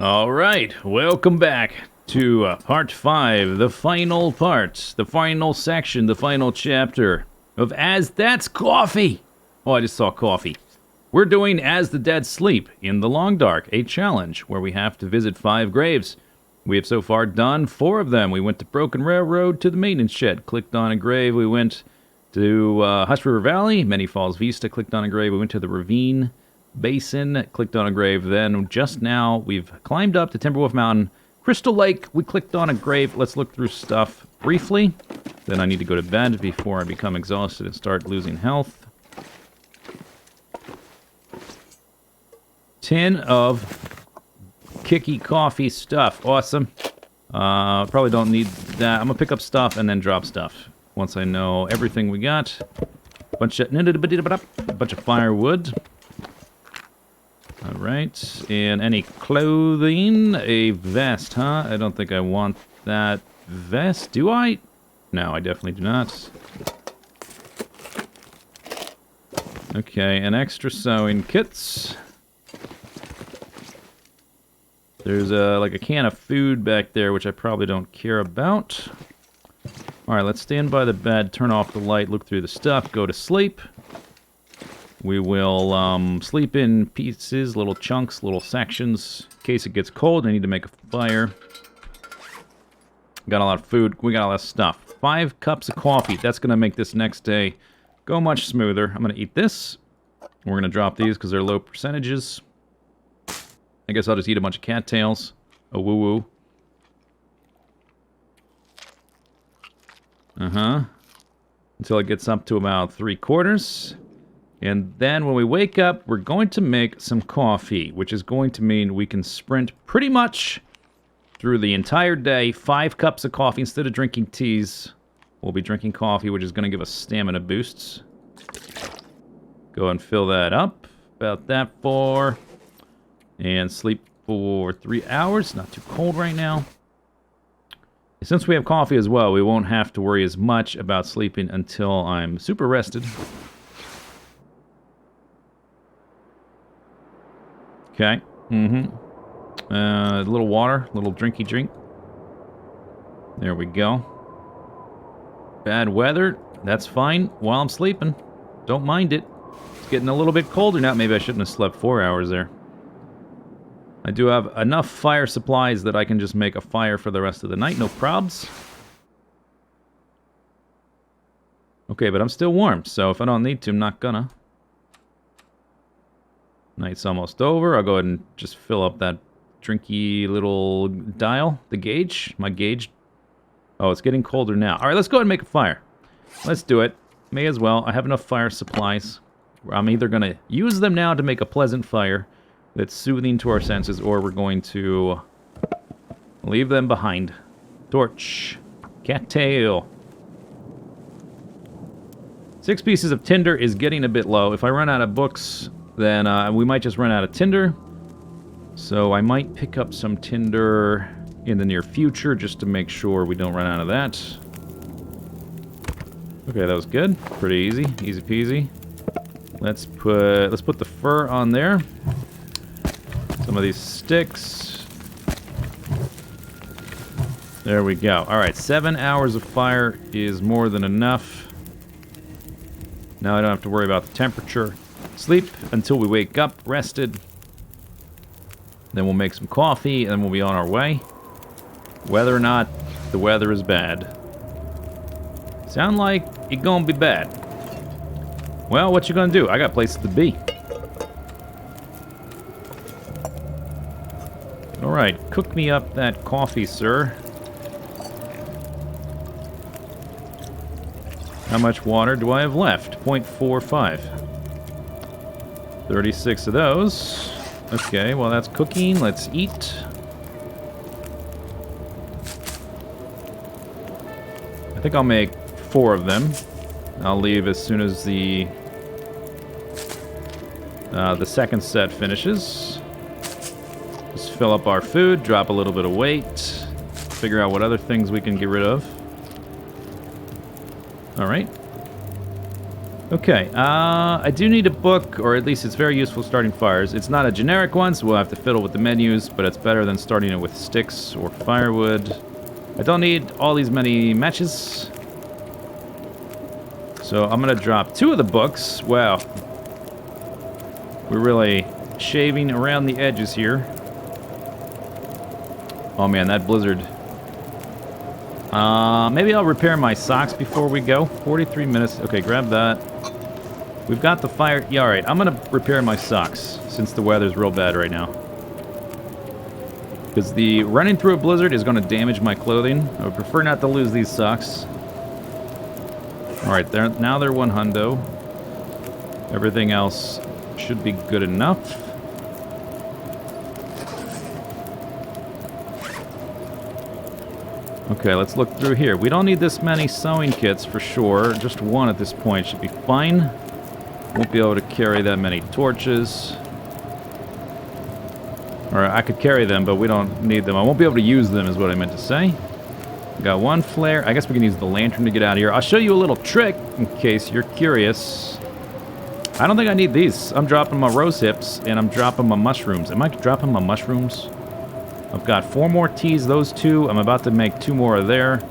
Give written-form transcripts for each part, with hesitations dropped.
All right, welcome back to part 5, the final part, the final section, the final chapter of As That's Coffee. Oh, I just saw coffee. We're doing As the Dead Sleep in the Long Dark, a challenge where we have to visit 5 graves. We have so far done 4 of them. We went to Broken Railroad, to the maintenance shed, clicked on a grave. We went to Hush River Valley, Many Falls Vista, clicked on a grave. We went to the Ravine Basin, clicked on a grave. Then just now we've climbed up to Timberwolf Mountain. Crystal Lake, we clicked on a grave. Let's look through stuff briefly. Then I need to go to bed before I become exhausted and start losing health. Tin of Kicky Coffee stuff. Awesome. Probably don't need that. I'm gonna pick up stuff and then drop stuff once I know everything we got. Bunch of firewood. Alright, and any clothing? A vest, huh? I don't think I want that vest, do I? No, I definitely do not. Okay, and extra sewing kits. There's like a can of food back there, which I probably don't care about. Alright, let's stand by the bed, turn off the light, look through the stuff, go to sleep. We will sleep in pieces, little chunks, little sections. In case it gets cold, I need to make a fire. Got a lot of food. We got a lot of stuff. 5 cups of coffee. That's going to make this next day go much smoother. I'm going to eat this. We're going to drop these because they're low percentages. I guess I'll just eat a bunch of cattails. Oh, woo-woo. Until it gets up to about 3/4. And then when we wake up, we're going to make some coffee, which is going to mean we can sprint pretty much through the entire day. 5 cups of coffee. Instead of drinking teas, we'll be drinking coffee, which is going to give us stamina boosts. Go and fill that up. About that for. And sleep for 3 hours. Not too cold right now. Since we have coffee as well, we won't have to worry as much about sleeping until I'm super rested. Okay. A little water, a little drinky drink. There we go. Bad weather. That's fine while I'm sleeping. Don't mind it. It's getting a little bit colder now. Maybe I shouldn't have slept 4 hours there. I do have enough fire supplies that I can just make a fire for the rest of the night. No probs. Okay, but I'm still warm, so if I don't need to, I'm not gonna. Night's almost over. I'll go ahead and just fill up that drinky little dial, the gauge, my gauge. Oh, it's getting colder now. All right, let's go ahead and make a fire. Let's do it. May as well. I have enough fire supplies. I'm either going to use them now to make a pleasant fire that's soothing to our senses, or we're going to leave them behind. Torch. Cattail. 6 pieces of tinder is getting a bit low. If I run out of books, then we might just run out of tinder. So I might pick up some tinder in the near future just to make sure we don't run out of that. Okay, that was good. Pretty easy. Easy peasy. Let's put the fur on there. Some of these sticks. There we go. Alright, 7 hours of fire is more than enough. Now I don't have to worry about the temperature. Sleep until we wake up, rested. Then we'll make some coffee, and then we'll be on our way. Whether or not the weather is bad. Sound like it gonna be bad. Well, what you gonna do? I got places to be. Alright, cook me up that coffee, sir. How much water do I have left? 0.45. 36 of those. Okay, well that's cooking. Let's eat. I think I'll make 4 of them. I'll leave as soon as the second set finishes. Just fill up our food, drop a little bit of weight, figure out what other things we can get rid of. Alright. Okay, I do need a book, or at least it's very useful starting fires. It's not a generic one, so we'll have to fiddle with the menus, but it's better than starting it with sticks or firewood. I don't need all these many matches. So I'm going to drop 2 of the books. Wow. We're really shaving around the edges here. Oh man, that blizzard. Maybe I'll repair my socks before we go. 43 minutes. Okay, grab that. We've got the fire. Yeah, alright. I'm going to repair my socks since the weather's real bad right now. Because the running through a blizzard is going to damage my clothing. I would prefer not to lose these socks. Alright, now they're 1 hundo. Everything else should be good enough. Okay, let's look through here. We don't need this many sewing kits for sure. Just 1 at this point should be fine. Won't be able to carry that many torches. Or I could carry them, but we don't need them. I won't be able to use them is what I meant to say. Got 1 flare. I guess we can use the lantern to get out of here. I'll show you a little trick in case you're curious. I don't think I need these. I'm dropping my rose hips and I'm dropping my mushrooms. Am I dropping my mushrooms? I've got 4 more teas, those 2. I'm about to make 2 more there.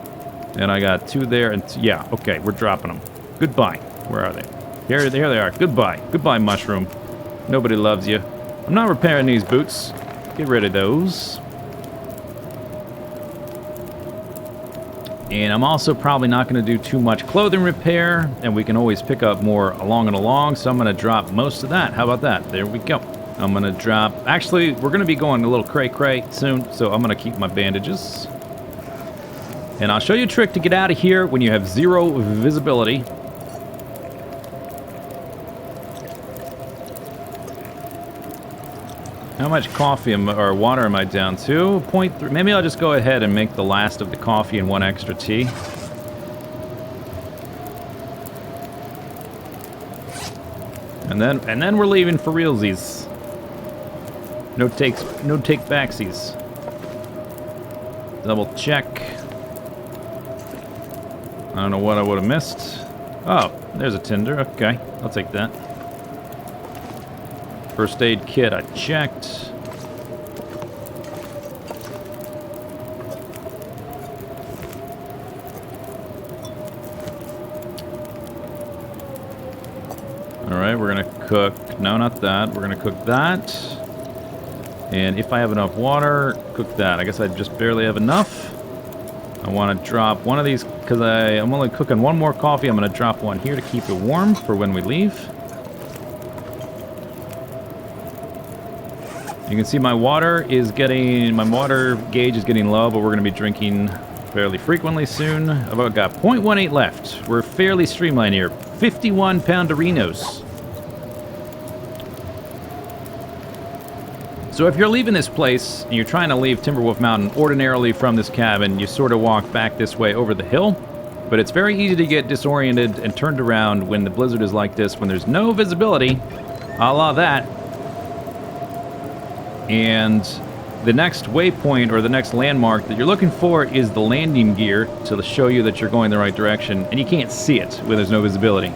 And I got 2 there. And yeah, okay, we're dropping them. Goodbye. Where are they? Here they are. Goodbye. Goodbye, mushroom. Nobody loves you. I'm not repairing these boots. Get rid of those. And I'm also probably not going to do too much clothing repair. And we can always pick up more along. So I'm going to drop most of that. How about that? There we go. I'm going to drop... Actually, we're going to be going a little cray-cray soon. So I'm going to keep my bandages. And I'll show you a trick to get out of here when you have 0 visibility. How much coffee or water am I down to? 0.3. Maybe I'll just go ahead and make the last of the coffee and 1 extra tea. And then we're leaving for realsies. No take backsies. Double check. I don't know what I would have missed. Oh, there's a tinder. Okay, I'll take that. First aid kit, I checked. Alright, we're gonna cook... No, not that. We're gonna cook that. And if I have enough water, cook that. I guess I just barely have enough. I want to drop 1 of these, because I'm only cooking 1 more coffee. I'm going to drop 1 here to keep it warm for when we leave. You can see my water gauge is getting low, but we're going to be drinking fairly frequently soon. I've got 0.18 left. We're fairly streamlined here. 51 pounderinos. So if you're leaving this place and you're trying to leave Timberwolf Mountain ordinarily from this cabin, you sort of walk back this way over the hill. But it's very easy to get disoriented and turned around when the blizzard is like this, when there's no visibility, a la that. And the next waypoint or the next landmark that you're looking for is the landing gear to show you that you're going the right direction, and you can't see it when there's no visibility.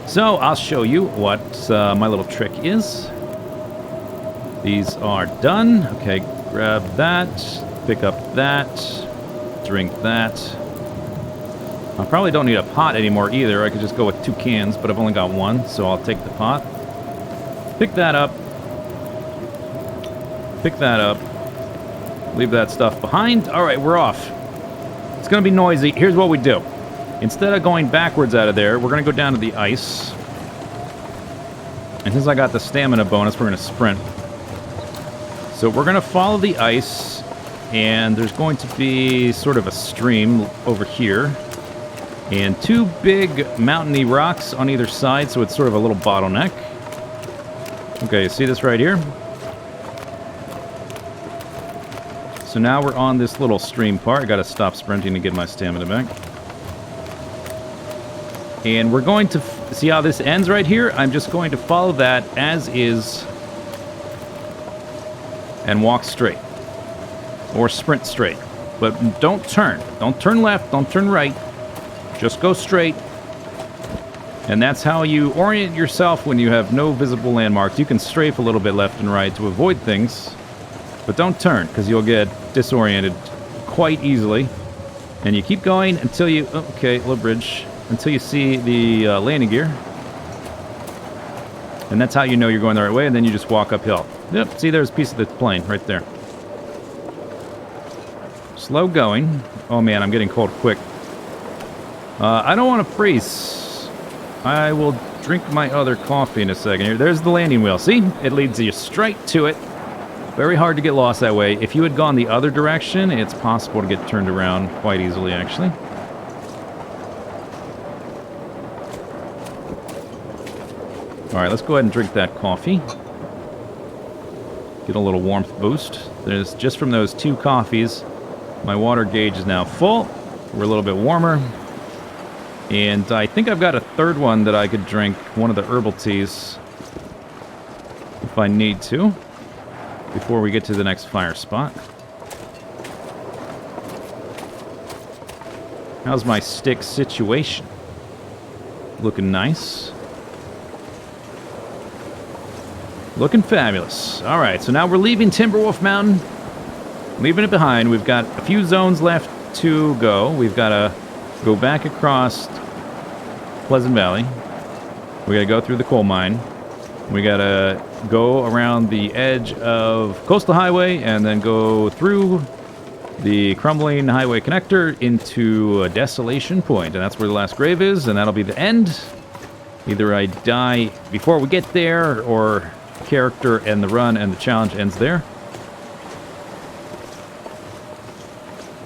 So I'll show you what my little trick is. These are done. Okay, grab that, pick up that, drink that. I probably don't need a pot anymore either. I could just go with 2 cans, but I've only got 1, so I'll take the pot. Pick that up. Pick that up. Leave that stuff behind. All right, we're off. It's going to be noisy. Here's what we do. Instead of going backwards out of there, we're going to go down to the ice. And since I got the stamina bonus, we're going to sprint. So we're going to follow the ice, and there's going to be sort of a stream over here. And 2 big mountainy rocks on either side, so it's sort of a little bottleneck. Okay, you see this right here? So now we're on this little stream part. I gotta stop sprinting to get my stamina back. And we're going to... see how this ends right here? I'm just going to follow that as is and walk straight. Or sprint straight. But don't turn. Don't turn left, don't turn right. Just go straight. And that's how you orient yourself when you have no visible landmarks. You can strafe a little bit left and right to avoid things, but don't turn, because you'll get disoriented quite easily. And you keep going until you... Okay, little bridge. Until you see the landing gear. And that's how you know you're going the right way, and then you just walk uphill. Yep, see, there's a piece of the plane right there. Slow going. Oh man, I'm getting cold quick. I don't want to freeze. I will drink my other coffee in a second here. There's the landing wheel. See? It leads you straight to it. Very hard to get lost that way. If you had gone the other direction, it's possible to get turned around quite easily, actually. Alright, let's go ahead and drink that coffee. Get a little warmth boost. There's just from those 2 coffees, my water gauge is now full. We're a little bit warmer. And I think I've got a 3rd one that I could drink, one of the herbal teas, if I need to, before we get to the next fire spot. How's my stick situation? Looking nice. Looking fabulous. Alright, so now we're leaving Timberwolf Mountain. Leaving it behind. We've got a few zones left to go. We've got to go back across Pleasant Valley. We got to go through the coal mine. We got to go around the edge of Coastal Highway and then go through the crumbling highway connector into a Desolation Point. And that's where the last grave is, and that'll be the end. Either I die before we get there, or character and the run and the challenge ends there.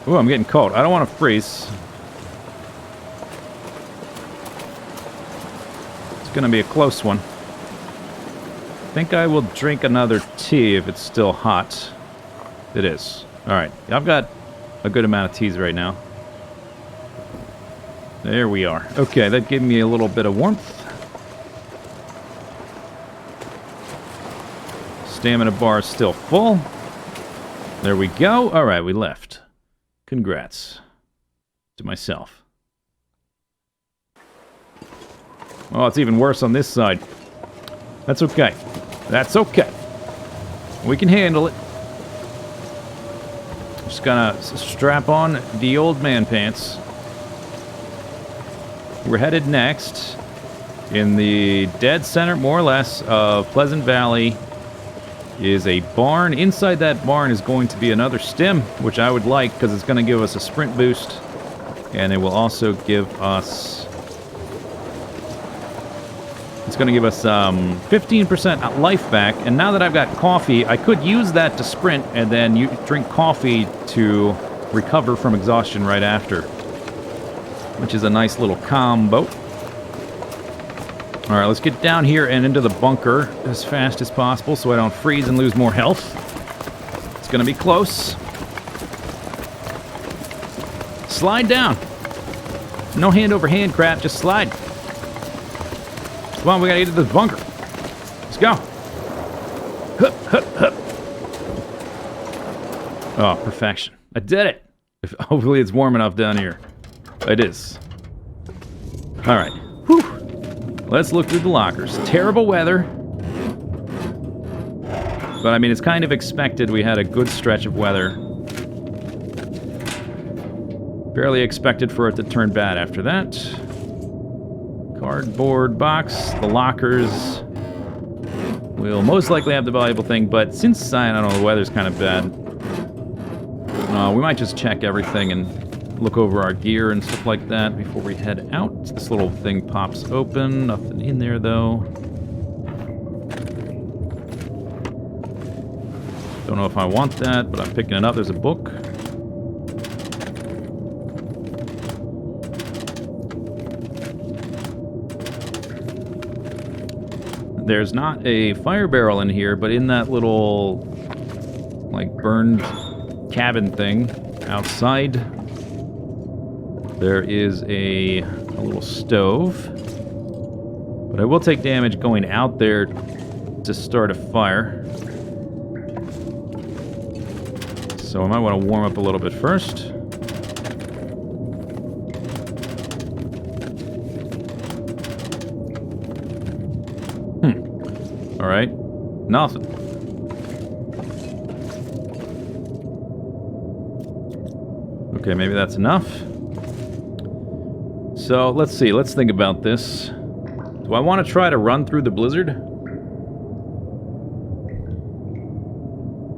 Ooh, I'm getting cold. I don't want to freeze. It's going to be a close one. I think I will drink another tea if it's still hot. It is. Alright, I've got a good amount of teas right now. There we are. Okay, that gave me a little bit of warmth. Stamina bar is still full. There we go. Alright, we left. Congrats to myself. Oh, it's even worse on this side. That's okay. That's okay. We can handle it. Just gonna strap on the old man pants. We're headed next in the dead center, more or less, of Pleasant Valley. Is a barn. Inside that barn is going to be another stim, which I would like because it's going to give us a sprint boost, and it will also give us... It's going to give us 15% life back, and now that I've got coffee, I could use that to sprint, and then you drink coffee to recover from exhaustion right after, which is a nice little combo. Alright, let's get down here and into the bunker as fast as possible so I don't freeze and lose more health. It's gonna be close. Slide down. No hand-over-hand crap, just slide. Come on, we gotta get to the bunker. Let's go. Hup, hup, hup. Oh, perfection. I did it. Hopefully it's warm enough down here. It is. Alright. Whew. Let's look through the lockers. Terrible weather. But I mean, it's kind of expected. We had a good stretch of weather. Barely expected for it to turn bad after that. Cardboard box. The lockers will most likely have the valuable thing, but since, I don't know, the weather's kind of bad, we might just check everything and look over our gear and stuff like that before we head out. This little thing pops open. Nothing in there, though. Don't know if I want that, but I'm picking it up. There's a book. There's not a fire barrel in here, but in that little, like, burned cabin thing outside, there is a little stove. But I will take damage going out there to start a fire. So I might want to warm up a little bit first. Alright. Nothing. Okay, maybe that's enough. So, let's see. Let's think about this. Do I want to try to run through the blizzard?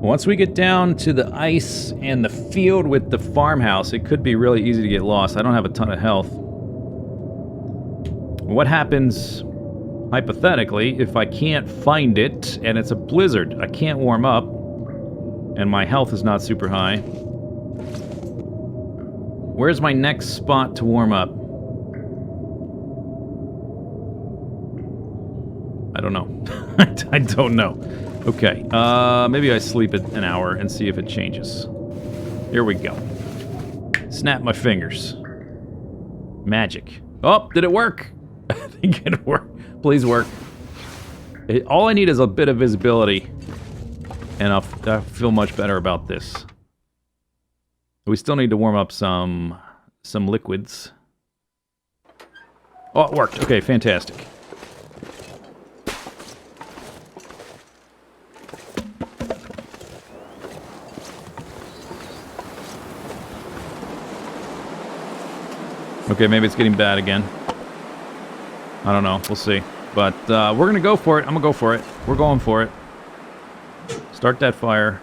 Once we get down to the ice and the field with the farmhouse, it could be really easy to get lost. I don't have a ton of health. What happens, hypothetically, if I can't find it and it's a blizzard? I can't warm up, and my health is not super high. Where's my next spot to warm up? I don't know. I don't know. Okay, maybe I sleep an hour and see if it changes. Here we go. Snap my fingers. Magic. Oh, did it work? I think it worked. Please work. All I need is a bit of visibility, and I'll feel much better about this. We still need to warm up some liquids. Oh, it worked. Okay, fantastic. Okay, maybe it's getting bad again. I don't know. We'll see. But we're going to go for it. I'm going to go for it. We're going for it. Start that fire.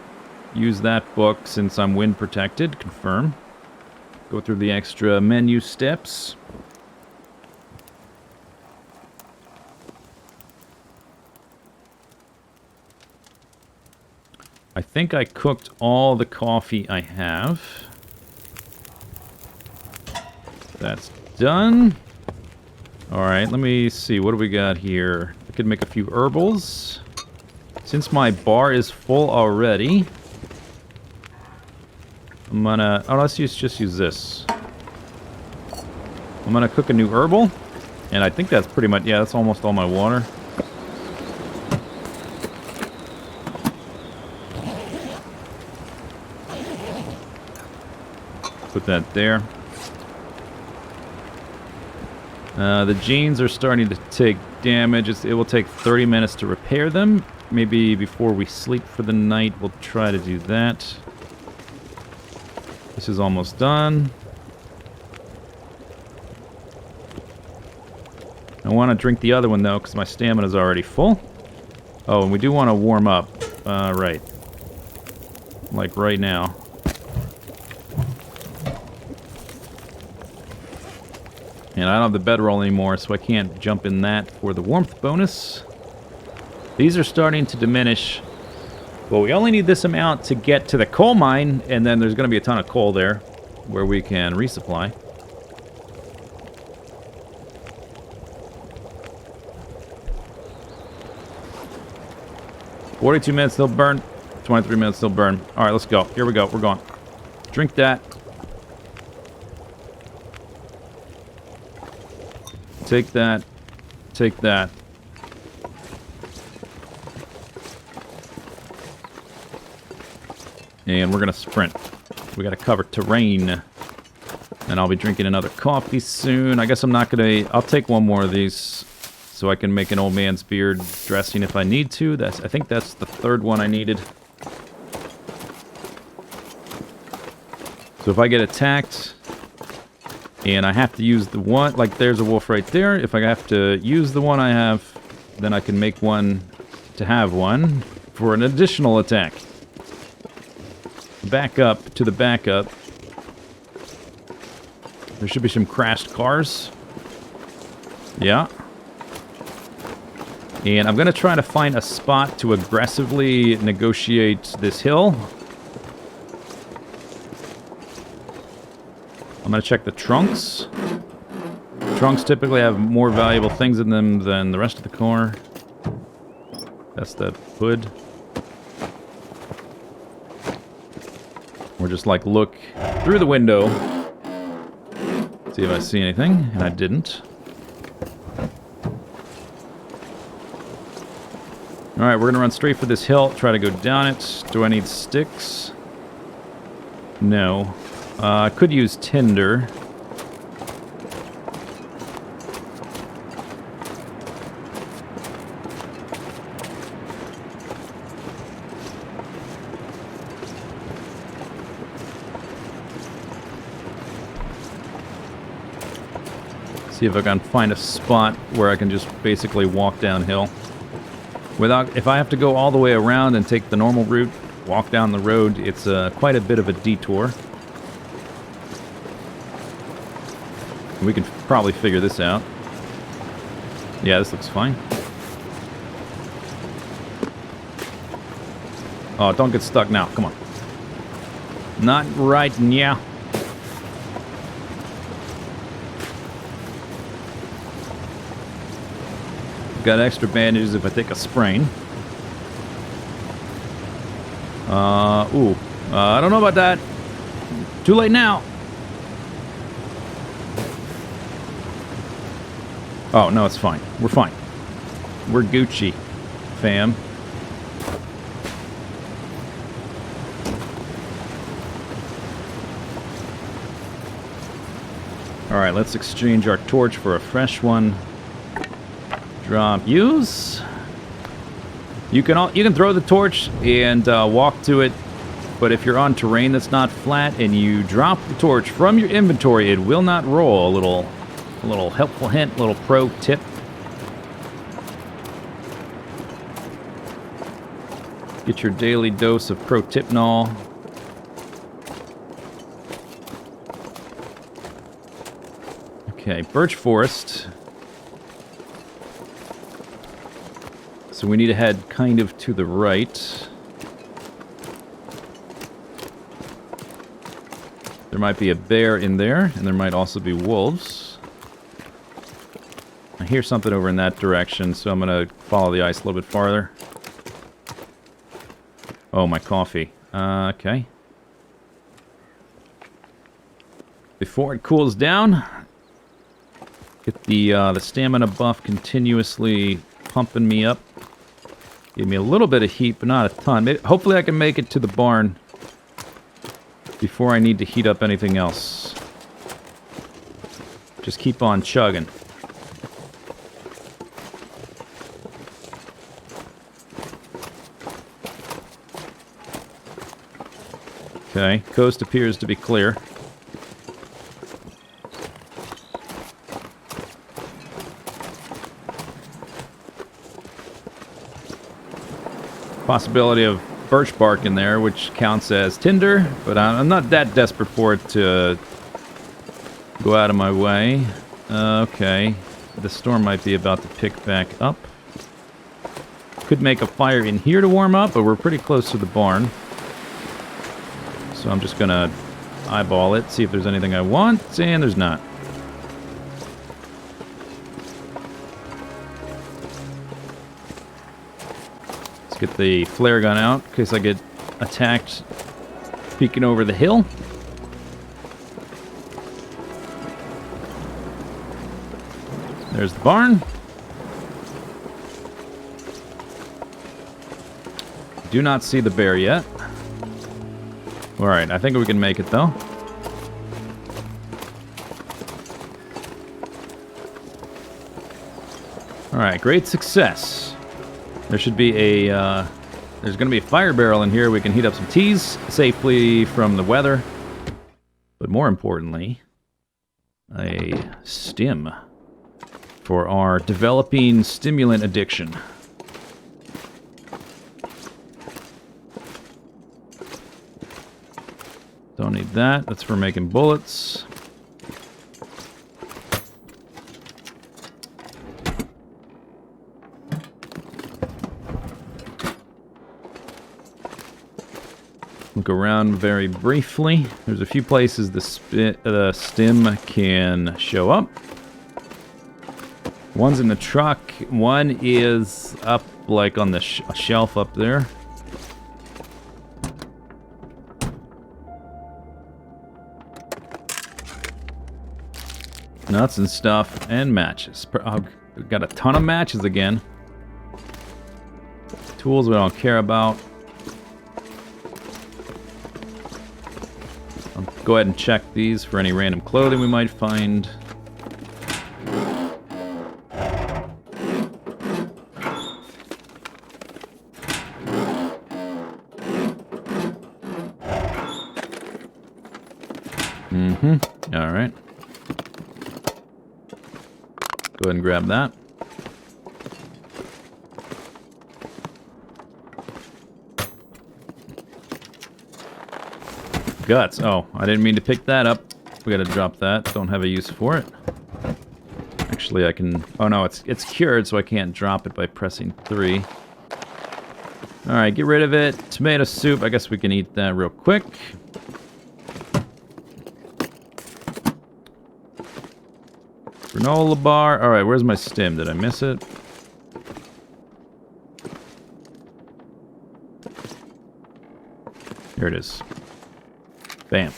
Use that book since I'm wind protected. Confirm. Go through the extra menu steps. I think I cooked all the coffee I have. That's done. Alright, let me see. What do we got here? I could make a few herbals. Since my bar is full already, I'm gonna... Oh, let's just use this. I'm gonna cook a new herbal. And I think that's pretty much... Yeah, that's almost all my water. Put that there. The jeans are starting to take damage. It will take 30 minutes to repair them. Maybe before we sleep for the night, we'll try to do that. This is almost done. I want to drink the other one, though, because my stamina is already full. Oh, and we do want to warm up. Right. Like right now. And I don't have the bedroll anymore, so I can't jump in that for the warmth bonus. These are starting to diminish. Well, we only need this amount to get to the coal mine, and then there's going to be a ton of coal there where we can resupply. "42 minutes, they'll burn. 23 minutes, they'll burn." All right, let's go. Here we go. We're going. Drink that. Take that. Take that. And we're going to sprint. We got to cover terrain. And I'll be drinking another coffee soon. I guess I'm not going to... I'll take one more of these so I can make an old man's beard dressing if I need to. I think that's the third one I needed. So if I get attacked... and I have to use the one, like there's a wolf right there. If I have to use the one I have, then I can make one to have one for an additional attack. Back up to the backup. There should be some crashed cars. Yeah. And I'm going to try to find a spot to aggressively negotiate this hill. I'm going to check the trunks. Trunks typically have more valuable things in them than the rest of the car. That's the hood. Or just like look through the window. See if I see anything, and I didn't. Alright, we're going to run straight for this hill, try to go down it. Do I need sticks? No. I could use tinder. See if I can find a spot where I can just basically walk downhill. If I have to go all the way around and take the normal route, walk down the road, it's quite a bit of a detour. We can probably figure this out. Yeah, this looks fine. Oh, don't get stuck now. Come on. Not right now. Got extra bandages if I take a sprain. I don't know about that. Too late now. Oh, no, it's fine. We're fine. We're Gucci, fam. Alright, let's exchange our torch for a fresh one. Drop. Use. You can throw the torch and walk to it, but if you're on terrain that's not flat and you drop the torch from your inventory, it will not roll. A little helpful hint, little pro tip. Get your daily dose of pro tipnol. Okay, birch forest. So we need to head kind of to the right. There might be a bear in there, and there might also be wolves. I hear something over in that direction, so I'm going to follow the ice a little bit farther. Oh, my coffee. Okay. Before it cools down, get the stamina buff continuously pumping me up. Give me a little bit of heat, but not a ton. Hopefully I can make it to the barn before I need to heat up anything else. Just keep on chugging. Okay, coast appears to be clear. Possibility of birch bark in there, which counts as tinder, but I'm not that desperate for it to go out of my way. Okay, the storm might be about to pick back up. Could make a fire in here to warm up, but we're pretty close to the barn. So I'm just gonna eyeball it, see if there's anything I want, and there's not. Get the flare gun out in case I get attacked peeking over the hill. There's the barn. Do not see the bear yet. Alright, I think we can make it though. Alright, great success. There should be there's going to be a fire barrel in here. We can heat up some teas safely from the weather. But more importantly, a stim for our developing stimulant addiction. Don't need that. That's for making bullets. Look around very briefly. There's a few places the stim can show up. One's in the truck. One is up, like, on the shelf up there. Nuts and stuff, and matches. We've got a ton of matches again. Tools we don't care about. I'll go ahead and check these for any random clothing we might find. All right. Go ahead and grab that. Guts. Oh, I didn't mean to pick that up. We gotta drop that. Don't have a use for it. Actually, I can... Oh no, it's cured, so I can't drop it by pressing 3. Alright, get rid of it. Tomato soup. I guess we can eat that real quick. Granola bar. Alright, where's my stim? Did I miss it? Here it is. Bam.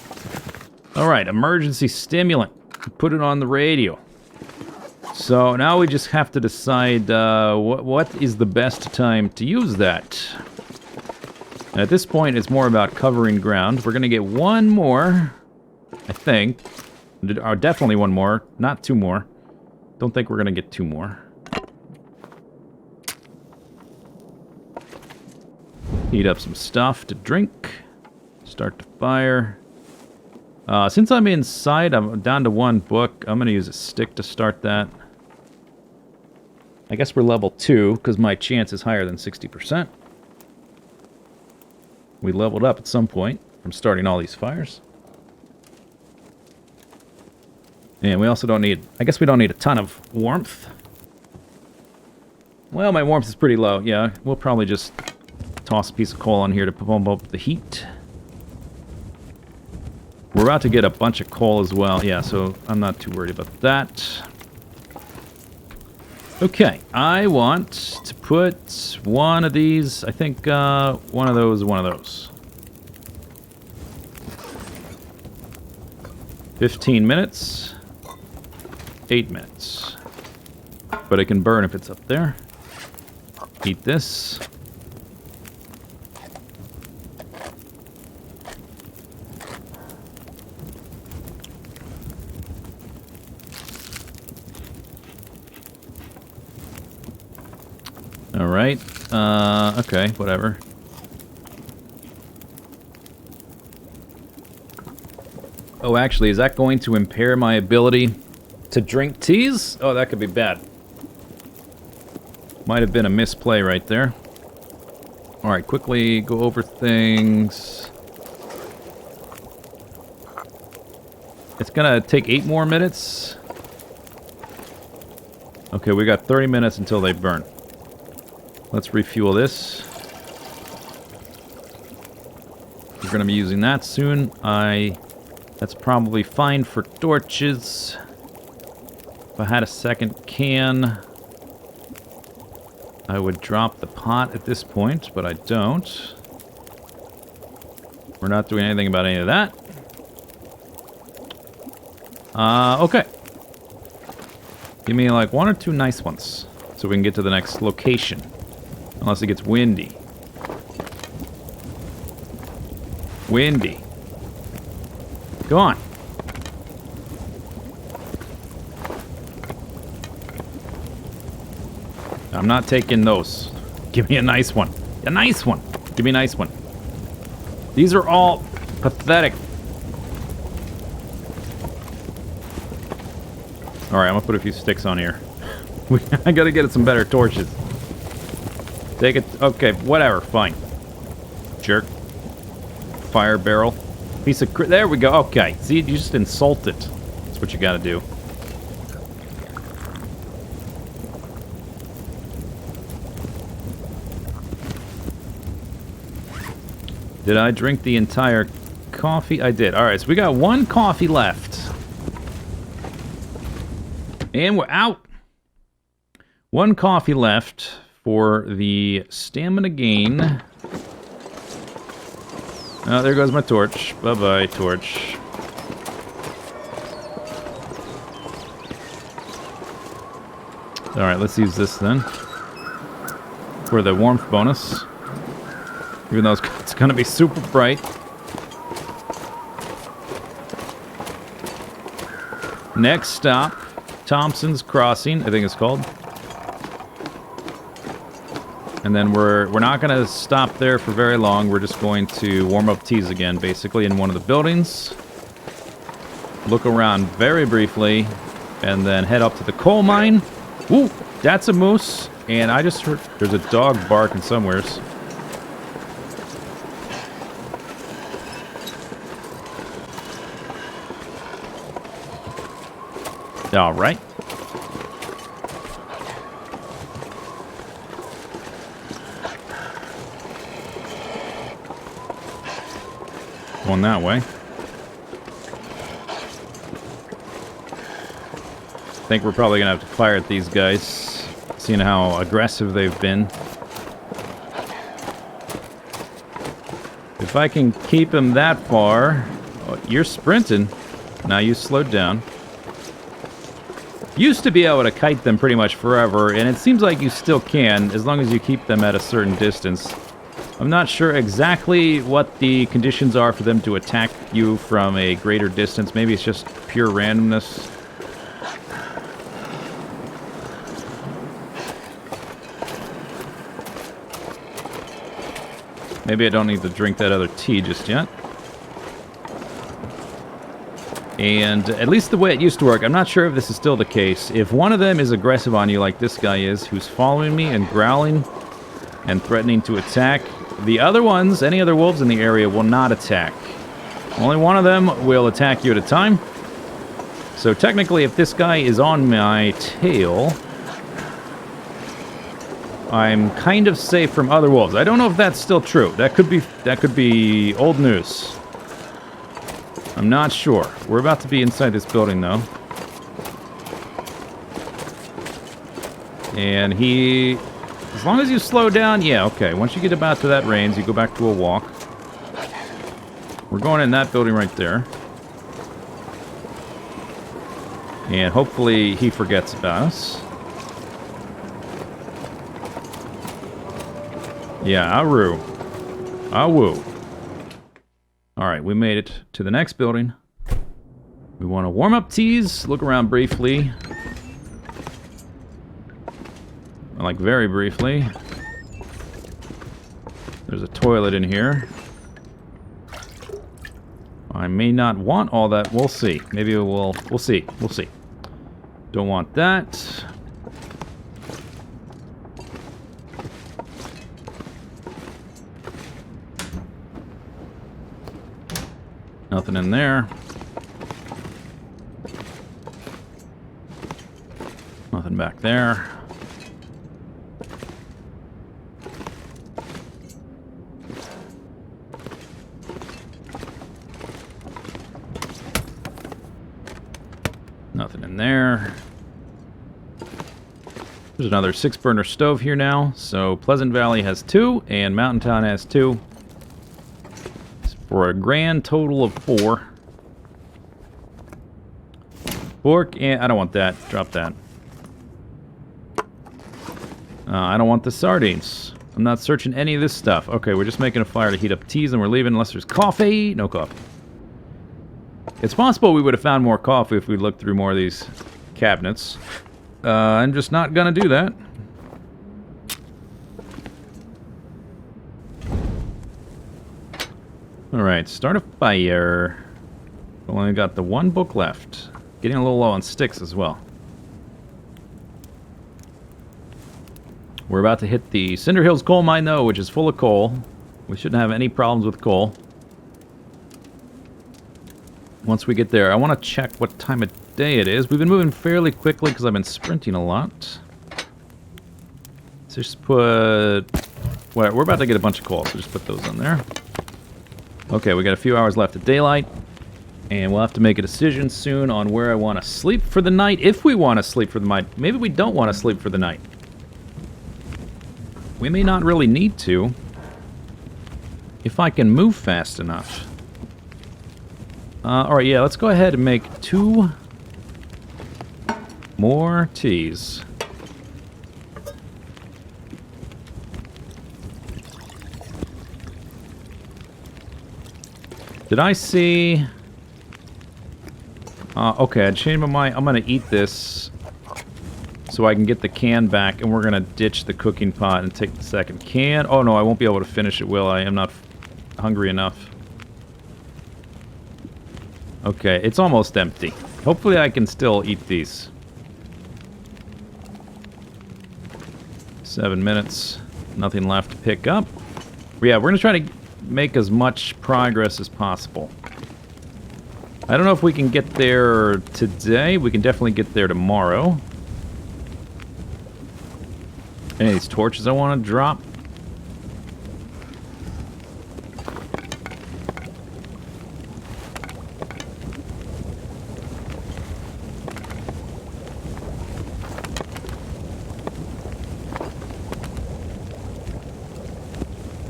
Alright, emergency stimulant. Put it on the radio. So now we just have to decide what is the best time to use that. And at this point, it's more about covering ground. We're going to get one more, I think. Or definitely one more, not 2 more. Don't think we're going to get 2 more. Heat up some stuff to drink. Start the fire. Since I'm inside, I'm down to 1 book. I'm going to use a stick to start that. I guess we're level 2, because my chance is higher than 60%. We leveled up at some point from starting all these fires. And we also don't need... I guess we don't need a ton of warmth. Well, my warmth is pretty low. Yeah, we'll probably just toss a piece of coal on here to pump up the heat. We're about to get a bunch of coal as well. Yeah, so I'm not too worried about that. Okay, I want to put one of these. I think one of those, one of those. 15 minutes. 8 minutes. But it can burn if it's up there. Eat this. Alright. Okay, whatever. Oh, actually, is that going to impair my ability to drink teas? Oh, that could be bad. Might have been a misplay right there. Alright, quickly go over things. It's gonna take 8 more minutes. Okay, we got 30 minutes until they burn. Let's refuel this. We're going to be using that soon. That's probably fine for torches. If I had a second can, I would drop the pot at this point, but I don't. We're not doing anything about any of that. Okay. Give me like 1 or 2 nice ones so we can get to the next location. Unless it gets windy. Windy. Go on. I'm not taking those. Give me a nice one. A nice one. Give me a nice one. These are all pathetic. Alright, I'm gonna put a few sticks on here. I gotta get some better torches. Take it. Okay, whatever. Fine. Jerk. Fire barrel. Piece of... There we go. Okay. See, you just insult it. That's what you gotta do. Did I drink the entire coffee? I did. Alright, so we got 1 coffee left. And we're out. 1 coffee left. For the stamina gain. Oh, there goes my torch. Bye-bye, torch. Alright, let's use this then. For the warmth bonus. Even though it's going to be super bright. Next stop, Thompson's Crossing, I think it's called. And then we're not going to stop there for very long. We're just going to warm up teas again, basically, in one of the buildings. Look around very briefly. and then head up to the coal mine. Ooh, that's a moose. And I just heard there's a dog barking somewheres. All right. Going that way. I think we're probably going to have to fire at these guys, seeing how aggressive they've been. If I can keep him that far... Oh, you're sprinting. Now you slowed down. Used to be able to kite them pretty much forever, and it seems like you still can, as long as you keep them at a certain distance. I'm not sure exactly what the conditions are for them to attack you from a greater distance. Maybe it's just pure randomness. Maybe I don't need to drink that other tea just yet. And at least the way it used to work, I'm not sure if this is still the case. If one of them is aggressive on you like this guy is, who's following me and growling and threatening to attack, the other ones, any other wolves in the area, will not attack. Only one of them will attack you at a time. So technically, if this guy is on my tail, I'm kind of safe from other wolves. I don't know if that's still true. That could be old news. I'm not sure. We're about to be inside this building, though. And he... As long as you slow down, yeah, okay. Once you get about to that range, you go back to a walk. We're going in that building right there. And hopefully he forgets about us. Yeah, Aru. Awu. Alright, we made it to the next building. We want to warm up teas, look around briefly. Like, very briefly. There's a toilet in here. I may not want all that. We'll see. Maybe we'll see. We'll see. Don't want that. Nothing in there. Nothing back there. Nothing in there. There's another 6-burner stove here now. So Pleasant Valley has 2 and Mountain Town has 2. For a grand total of 4. Pork and... I don't want that. Drop that. I don't want the sardines. I'm not searching any of this stuff. Okay, we're just making a fire to heat up teas and we're leaving unless there's coffee. No coffee. It's possible we would have found more coffee if we looked through more of these cabinets. I'm just not gonna do that. Alright, start a fire. We only got the 1 book left. Getting a little low on sticks as well. We're about to hit the Cinder Hills coal mine though, which is full of coal. We shouldn't have any problems with coal. Once we get there, I want to check what time of day it is. We've been moving fairly quickly because I've been sprinting a lot. So just put... Well, we're about to get a bunch of coal, so just put those on there. Okay, we got a few hours left of daylight. And we'll have to make a decision soon on where I want to sleep for the night. If we want to sleep for the night. Maybe we don't want to sleep for the night. We may not really need to. If I can move fast enough. Alright, yeah, let's go ahead and make 2 more teas. Did I see... okay, I changed my mind. I'm gonna eat this so I can get the can back, and we're gonna ditch the cooking pot and take the second can. Oh no, I won't be able to finish it, will I? I'm not hungry enough. Okay, it's almost empty. Hopefully I can still eat these. 7 minutes. Nothing left to pick up. But yeah, we're going to try to make as much progress as possible. I don't know if we can get there today. We can definitely get there tomorrow. Any of these torches I want to drop?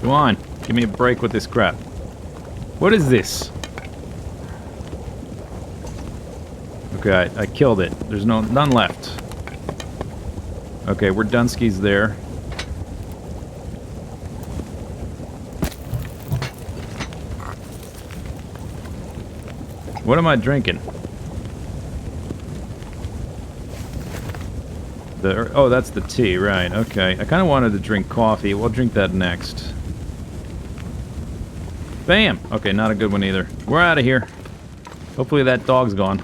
Come on, give me a break with this crap. What is this? Okay, I killed it. There's none left. Okay, we're Dunskies there. What am I drinking? Oh, that's the tea, right. Okay, I kind of wanted to drink coffee. We'll drink that next. Bam! Okay, not a good one either. We're out of here. Hopefully that dog's gone.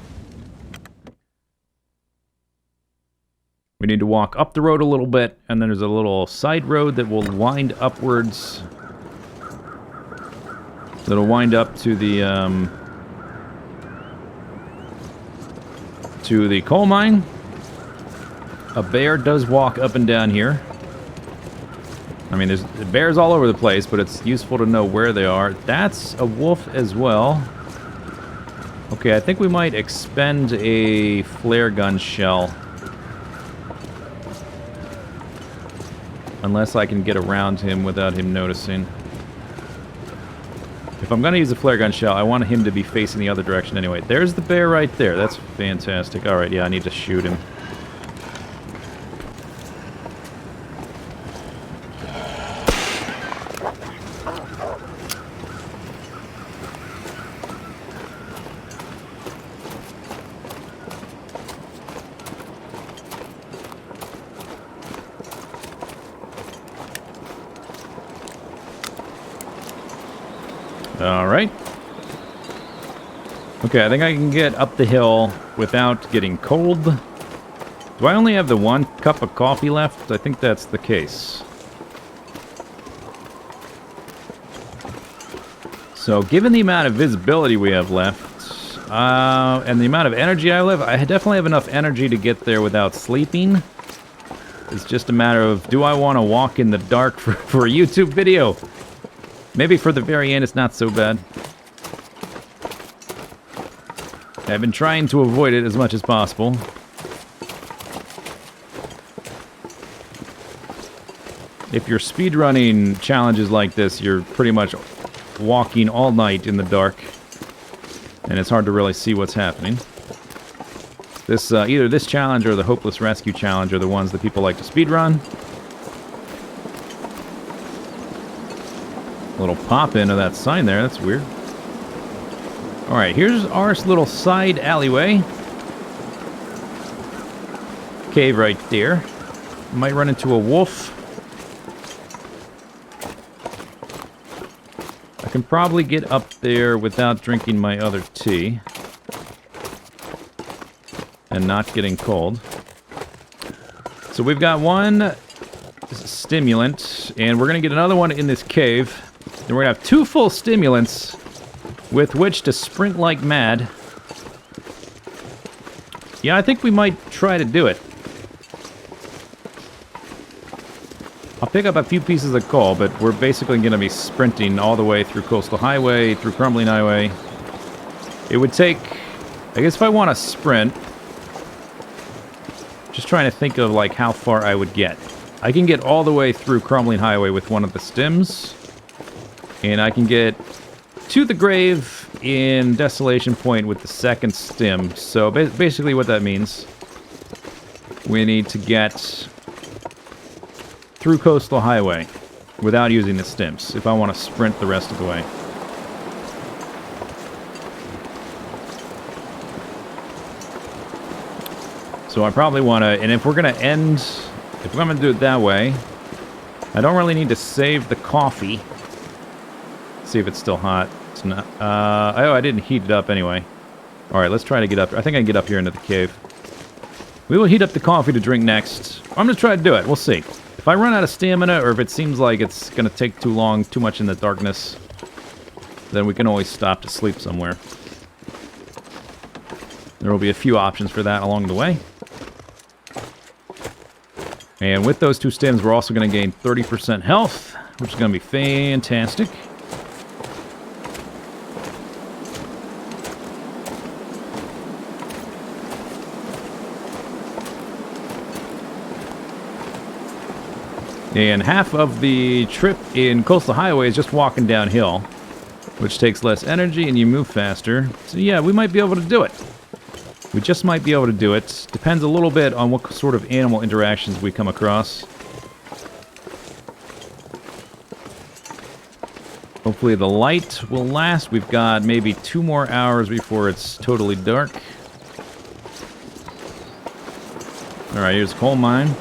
We need to walk up the road a little bit, and then there's a little side road that will wind upwards. That'll wind up to the coal mine. A bear does walk up and down here. I mean, there's bears all over the place, but it's useful to know where they are. That's a wolf as well. Okay, I think we might expend a flare gun shell. Unless I can get around him without him noticing. If I'm going to use a flare gun shell, I want him to be facing the other direction anyway. There's the bear right there. That's fantastic. Alright, yeah, I need to shoot him. Alright. Okay, I think I can get up the hill without getting cold. Do I only have the 1 cup of coffee left? I think that's the case. So, given the amount of visibility we have left, and the amount of energy I have, I definitely have enough energy to get there without sleeping. It's just a matter of, do I want to walk in the dark for a YouTube video? Maybe for the very end, it's not so bad. I've been trying to avoid it as much as possible. If you're speedrunning challenges like this, you're pretty much walking all night in the dark. And it's hard to really see what's happening. This either this challenge or the Hopeless Rescue Challenge are the ones that people like to speedrun. Little pop in of that sign there, that's weird. Alright, here's our little side alleyway. Cave right there. Might run into a wolf. I can probably get up there without drinking my other tea. And not getting cold. So we've got 1 stimulant, and we're going to get another one in this cave. And we're going to have 2 full stimulants with which to sprint like mad. Yeah, I think we might try to do it. I'll pick up a few pieces of coal, but we're basically going to be sprinting all the way through Coastal Highway, through Crumbling Highway. It would take... I guess if I want to sprint... Just trying to think of, like, how far I would get. I can get all the way through Crumbling Highway with one of the stims. And I can get to the grave in Desolation Point with the 2nd stim. So basically what that means, we need to get through Coastal Highway without using the stims if I want to sprint the rest of the way. So I probably want to, and if we're going to end, if I'm going to do it that way, I don't really need to save the coffee. See if it's still hot. It's not. Oh, I didn't heat it up anyway. Alright, let's try to get up. I think I can get up here into the cave. We will heat up the coffee to drink next. I'm going to try to do it. We'll see. If I run out of stamina, or if it seems like it's going to take too long, too much in the darkness, then we can always stop to sleep somewhere. There will be a few options for that along the way. And with those 2 stims, we're also going to gain 30% health, which is going to be fantastic. And half of the trip in Coastal Highway is just walking downhill, which takes less energy and you move faster. So yeah, we might be able to do it. We just might be able to do it. Depends a little bit on what sort of animal interactions we come across. Hopefully the light will last. We've got maybe 2 more hours before it's totally dark. Alright, here's a coal mine.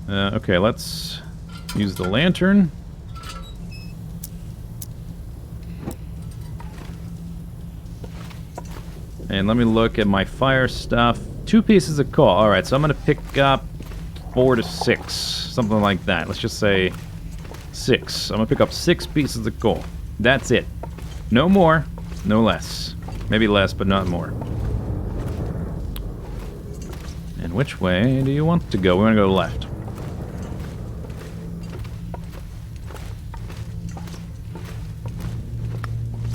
Okay, let's use the lantern. And let me look at my fire stuff. 2 pieces of coal. Alright, so I'm going to pick up 4 to 6. Something like that. Let's just say 6. I'm going to pick up 6 pieces of coal. That's it. No more, no less. Maybe less, but not more. And which way do you want to go? We want to go left.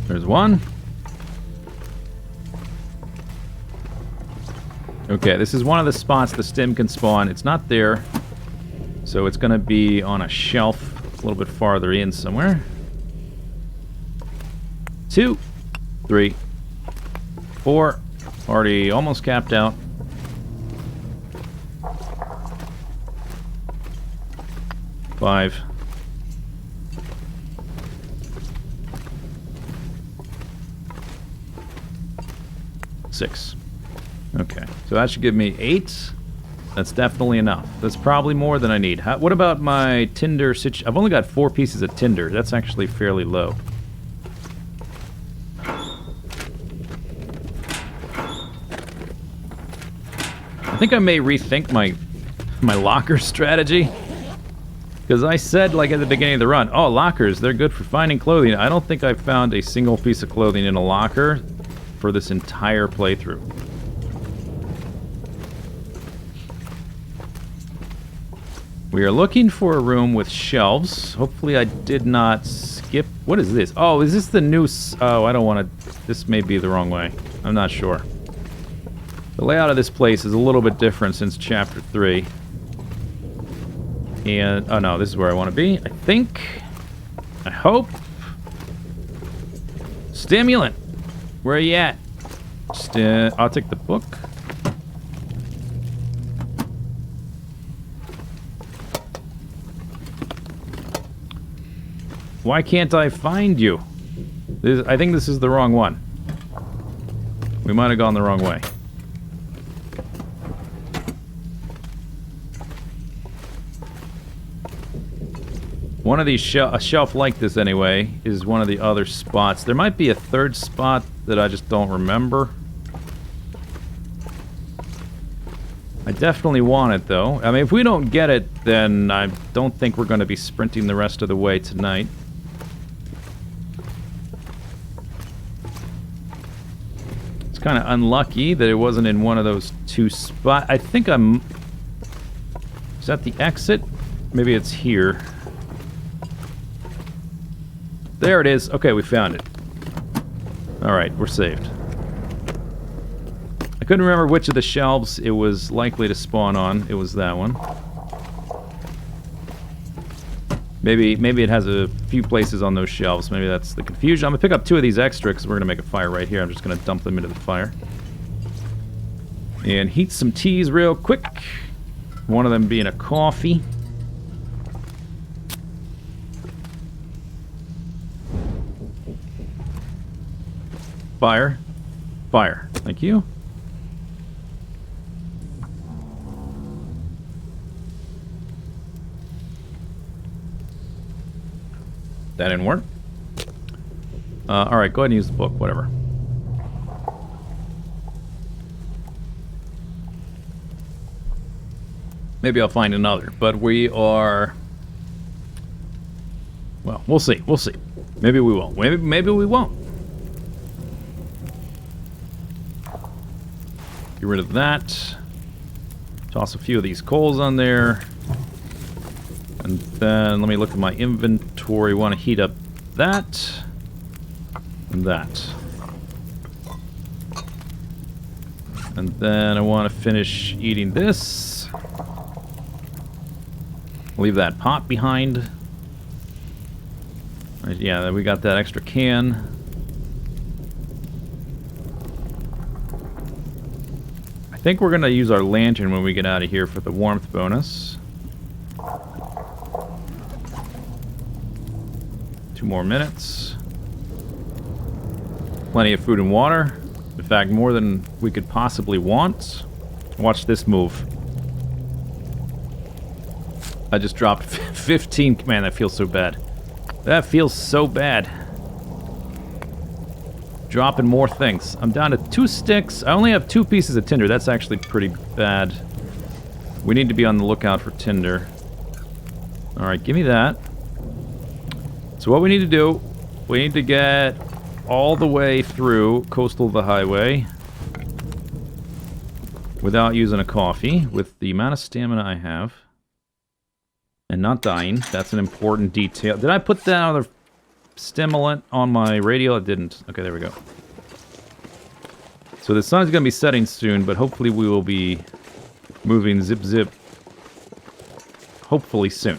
There's one. Okay, this is one of the spots the stim can spawn. It's not there, so it's going to be on a shelf a little bit farther in somewhere. 2, 3, 4. Already almost capped out. 5. 6. Okay, so that should give me 8. That's definitely enough. That's probably more than I need. What about my tinder situation? I've only got 4 pieces of tinder. That's actually fairly low. I think I may rethink my locker strategy. Because I said, like at the beginning of the run, oh, lockers, they're good for finding clothing. I don't think I've found a single piece of clothing in a locker for this entire playthrough. We are looking for a room with shelves. Hopefully I did not skip... What is this? Oh, is this the new... Oh, I don't want to... This may be the wrong way. I'm not sure. The layout of this place is a little bit different since Chapter 3. And... Oh, no, this is where I want to be. I think... I hope... Stimulant! Where are you at? I'll take the book. Why can't I find you? I think this is the wrong one. We might have gone the wrong way. One of these a shelf like this anyway is one of the other spots. There might be a third spot that I just don't remember. I definitely want it though. I mean, if we don't get it, then I don't think we're going to be sprinting the rest of the way tonight. It's kind of unlucky that it wasn't in one of those 2 spots. I think I'm... Is that the exit? Maybe it's here. There it is. Okay, we found it. Alright, we're saved. I couldn't remember which of the shelves it was likely to spawn on. It was that one. Maybe it has a few places on those shelves. Maybe that's the confusion. I'm going to pick up 2 of these extra because we're going to make a fire right here. I'm just going to dump them into the fire. And heat some teas real quick. One of them being a coffee. Fire. Fire. Thank you. That didn't work. Alright, go ahead and use the book, whatever. Maybe I'll find another. But we are... Well, we'll see. We'll see. Maybe we won't. Maybe we won't. Get rid of that. Toss a few of these coals on there. And then let me look at my inventory. Want to heat up that. And that. And then I want to finish eating this. Leave that pot behind. Right, yeah, we got that extra can. I think we're going to use our lantern when we get out of here for the warmth bonus. 2 more minutes. Plenty of food and water. In fact, more than we could possibly want. Watch this move. I just dropped 15. Man, that feels so bad. That feels so bad. Dropping more things. I'm down to 2 sticks. I only have 2 pieces of tinder. That's actually pretty bad. We need to be on the lookout for tinder. Alright, give me that. So what we need to do, we need to get all the way through Coastal the Highway without using a coffee, with the amount of stamina I have. And not dying. That's an important detail. Did I put that other stimulant on my radio? I didn't. Okay, there we go. So the sun's going to be setting soon, but hopefully we will be moving zip. Hopefully soon.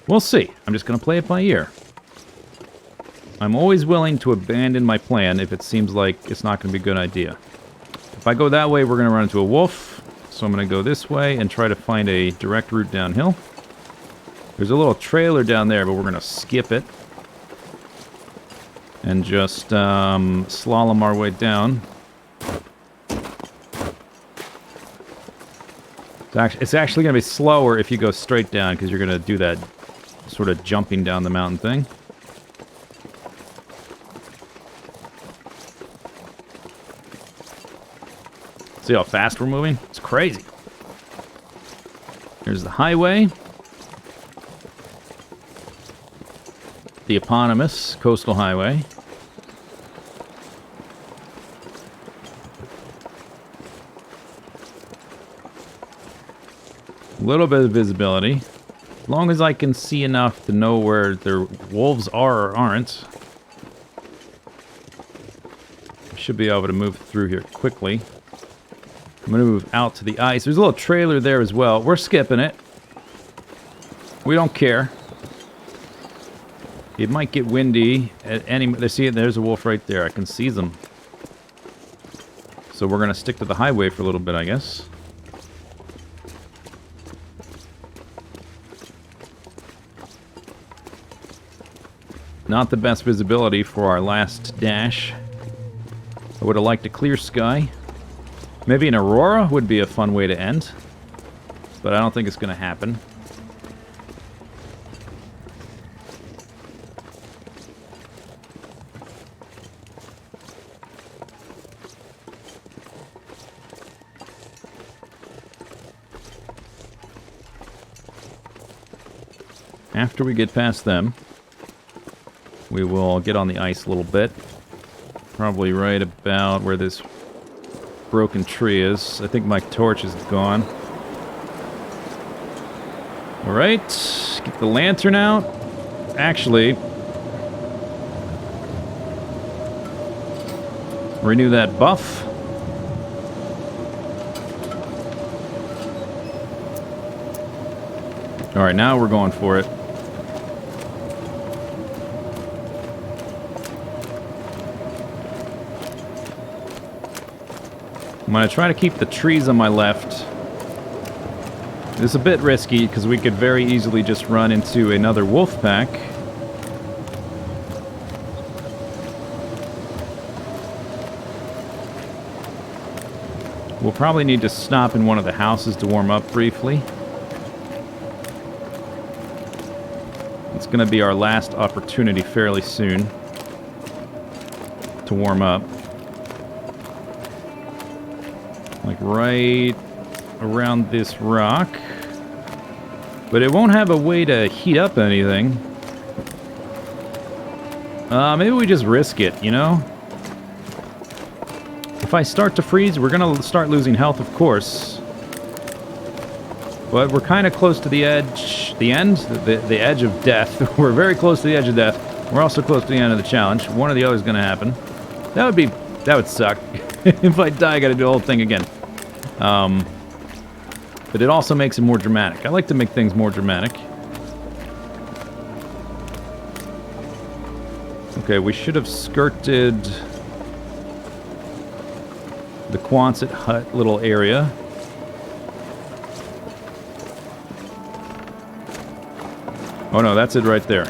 We'll see. I'm just going to play it by ear. I'm always willing to abandon my plan if it seems like it's not going to be a good idea. If I go that way, we're going to run into a wolf. So I'm going to go this way and try to find a direct route downhill. There's a little trailer down there, but we're going to skip it. And just slalom our way down. It's actually going to be slower if you go straight down, because you're going to do that sort of jumping down the mountain thing. See how fast we're moving? It's crazy. Here's the highway. The eponymous Coastal Highway. A little bit of visibility. As long as I can see enough to know where their wolves are or aren't. I should be able to move through here quickly. I'm going to move out to the ice. There's a little trailer there as well. We're skipping it. We don't care. It might get windy at any... See, there's a wolf right there. I can see them. So we're going to stick to the highway for a little bit, I guess. Not the best visibility for our last dash. I would have liked a clear sky. Maybe an aurora would be a fun way to end. But I don't think it's going to happen. After we get past them, we will get on the ice a little bit. Probably right about where this broken tree is. I think my torch is gone. Alright, get the lantern out. Actually, renew that buff. Alright, now we're going for it. I'm going to try to keep the trees on my left. It's a bit risky because we could very easily just run into another wolf pack. We'll probably need to stop in one of the houses to warm up briefly. It's going to be our last opportunity fairly soon to warm up. Like right around this rock. But it won't have a way to heat up anything. Maybe we just risk it, you know? If I start to freeze, we're gonna start losing health, of course. But we're kind of close to the edge, the edge of death. We're very close to the edge of death. We're also close to the end of the challenge. One or the other is gonna happen. That would suck. If I die, I gotta do the whole thing again. But it also makes it more dramatic. I like to make things more dramatic. Okay, we should have skirted the Quonset hut little area. Oh no, that's it right there.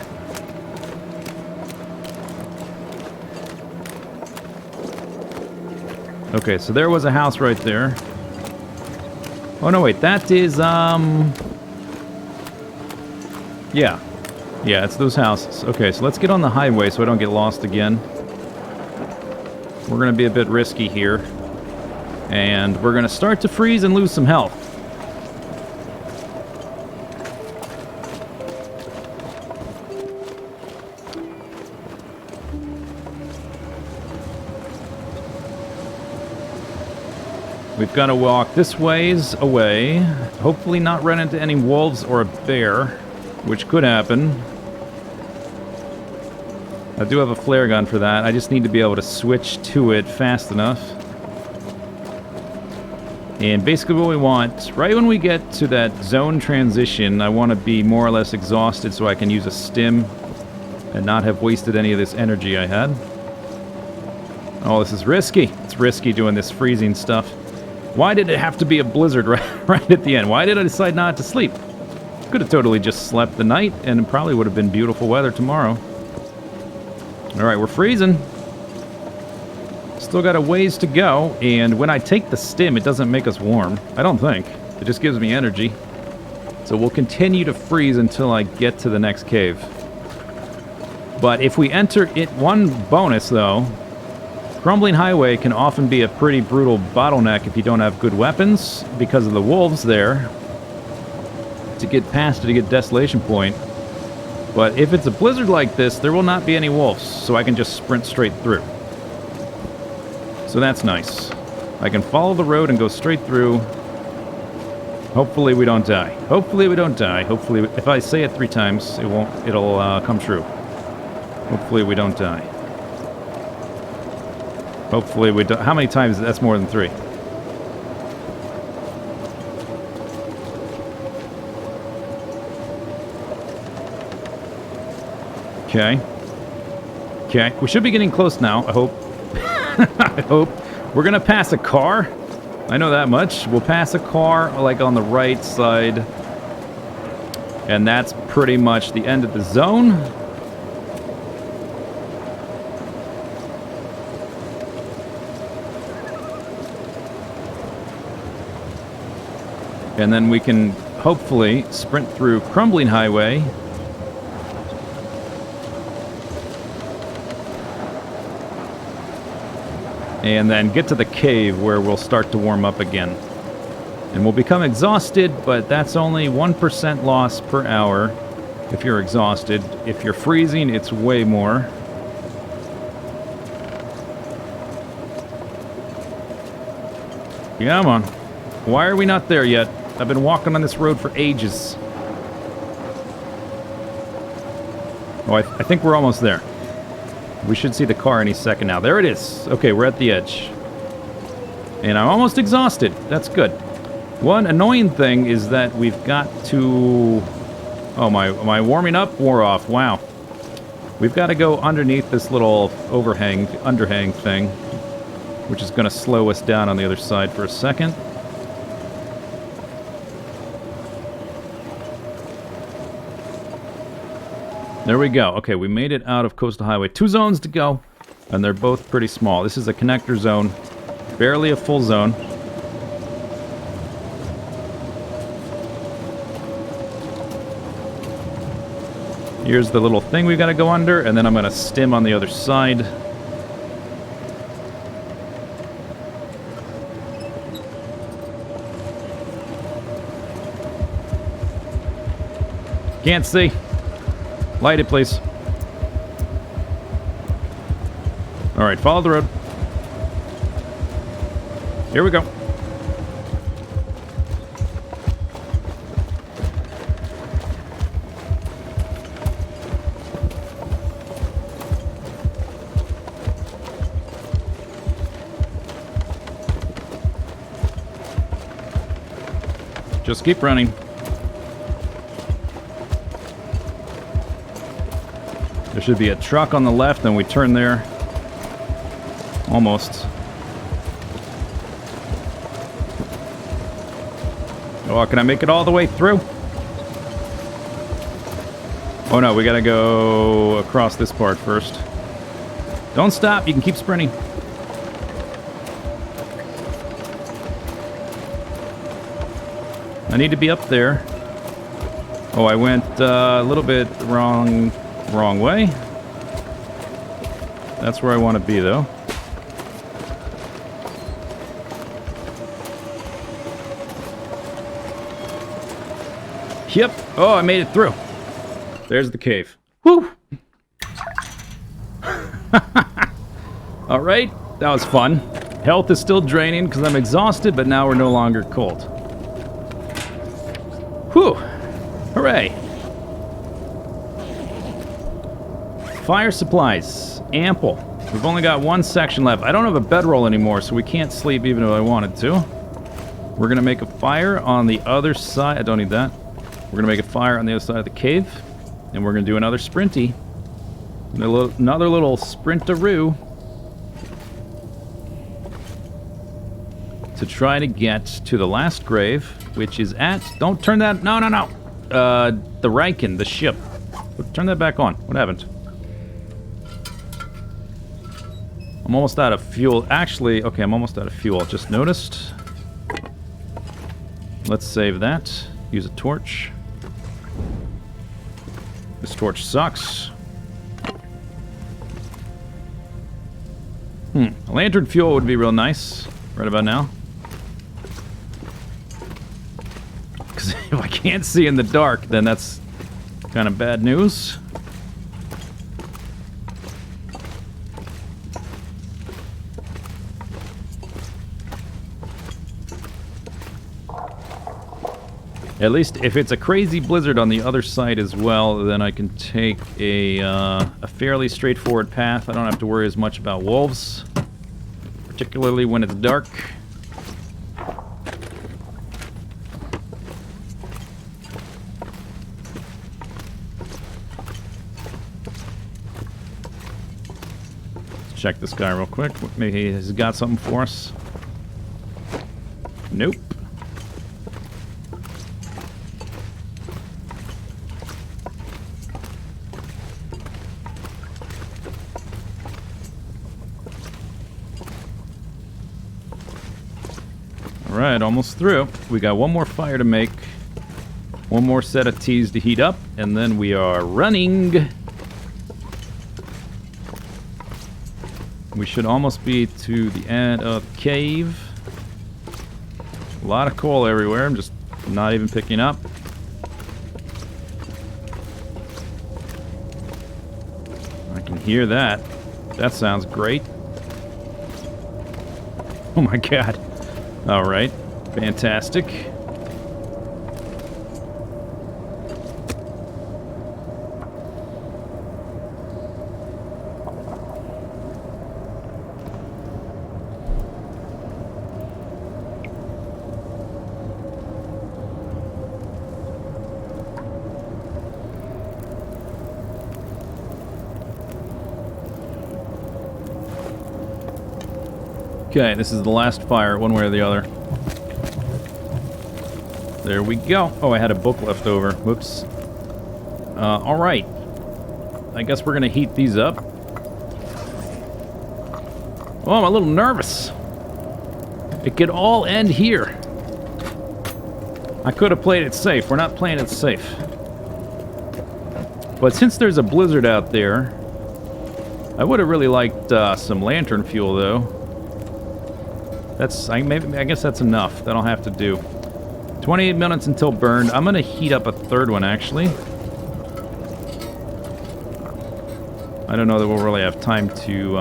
Okay, so there was a house right there. Oh no, wait, that is, yeah. Yeah, it's those houses. Okay, so let's get on the highway so I don't get lost again. We're gonna be a bit risky here. And we're gonna start to freeze and lose some health. We've got to walk this ways away. Hopefully not run into any wolves or a bear, which could happen. I do have a flare gun for that. I just need to be able to switch to it fast enough. And basically what we want, right when we get to that zone transition, I want to be more or less exhausted so I can use a stim and not have wasted any of this energy I had. Oh, this is risky. It's risky doing this freezing stuff. Why did it have to be a blizzard right at the end? Why did I decide not to sleep? Could have totally just slept the night and it probably would have been beautiful weather tomorrow. Alright, we're freezing. Still got a ways to go, and when I take the stim, it doesn't make us warm. I don't think. It just gives me energy. So we'll continue to freeze until I get to the next cave. But if we enter it, one bonus though, Crumbling Highway can often be a pretty brutal bottleneck if you don't have good weapons because of the wolves there. To get past it to get Desolation Point. But if it's a blizzard like this, there will not be any wolves, so I can just sprint straight through. So that's nice. I can follow the road and go straight through. Hopefully we don't die. Hopefully we don't die. Hopefully, if I say it 3 times, it'll come true. Hopefully we don't die. Hopefully we don't. How many times? That's more than 3. Okay. Okay. We should be getting close now, I hope. I hope. We're gonna pass a car. I know that much. We'll pass a car, like, on the right side. And that's pretty much the end of the zone. And then we can hopefully sprint through Crumbling Highway. And then get to the cave where we'll start to warm up again. And we'll become exhausted, but that's only 1% loss per hour if you're exhausted. If you're freezing, it's way more. Come on. Why are we not there yet? I've been walking on this road for ages. Oh, I think we're almost there. We should see the car any second now. There it is. Okay, we're at the edge. And I'm almost exhausted. That's good. One annoying thing is that we've got to... Oh, my warming up wore off. Wow. We've got to go underneath this little underhang thing, which is going to slow us down on the other side for a second. There we go. Okay, we made it out of Coastal Highway. 2 zones to go, and they're both pretty small. This is a connector zone, barely a full zone. Here's the little thing we've got to go under, and then I'm going to stim on the other side. Can't see. Light it, please. Alright, follow the road. Here we go. Just keep running. There should be a truck on the left, and we turn there. Almost. Oh, can I make it all the way through? Oh no, we gotta go across this part first. Don't stop, you can keep sprinting. I need to be up there. Oh, I went a little bit wrong way. That's where I want to be, though. Yep. Oh, I made it through. There's the cave. Woo! All right, that was fun. Health is still draining because I'm exhausted, but now we're no longer cold. Whew! Hooray! Fire supplies. Ample. We've only got one section left. I don't have a bedroll anymore, so we can't sleep even if I wanted to. We're going to make a fire on the other side. I don't need that. We're going to make a fire on the other side of the cave. And we're going to do another sprinty. Another little sprintaroo. To try to get to the last grave, which is at... Don't turn that... No. The Riken, the ship. Turn that back on. What happened? I'm almost out of fuel. Actually, okay, I'm almost out of fuel. Just noticed. Let's save that. Use a torch. This torch sucks. A lantern fuel would be real nice right about now. Because if I can't see in the dark, then that's kind of bad news. At least if it's a crazy blizzard on the other side as well, then I can take a fairly straightforward path. I don't have to worry as much about wolves, particularly when it's dark. Let's check this guy real quick. Maybe he's got something for us. Nope. Alright, almost through. We got one more fire to make. One more set of teas to heat up. And then we are running. We should almost be to the end of the cave. A lot of coal everywhere. I'm just not even picking up. I can hear that. That sounds great. Oh my god. Alright, fantastic. Okay, this is the last fire, one way or the other. There we go. Oh, I had a book left over. Whoops. Alright. I guess we're gonna heat these up. Oh, I'm a little nervous. It could all end here. I could have played it safe. We're not playing it safe. But since there's a blizzard out there, I would have really liked some lantern fuel, though. I guess that's enough. That'll have to do. 28 minutes until burned. I'm going to heat up a third one, actually. I don't know that we'll really have time to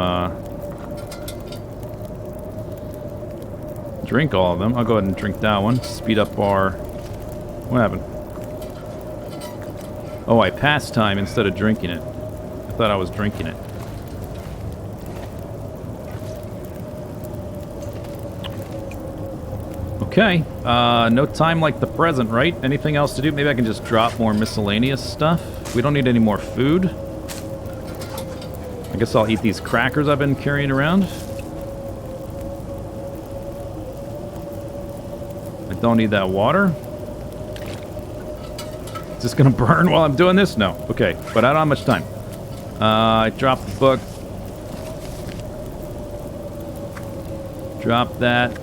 drink all of them. I'll go ahead and drink that one. Speed up our... What happened? Oh, I passed time instead of drinking it. I thought I was drinking it. Okay. No time like the present, right? Anything else to do? Maybe I can just drop more miscellaneous stuff. We don't need any more food. I guess I'll eat these crackers I've been carrying around. I don't need that water. Is this gonna burn while I'm doing this? No. Okay, but I don't have much time. I dropped the book. Drop that.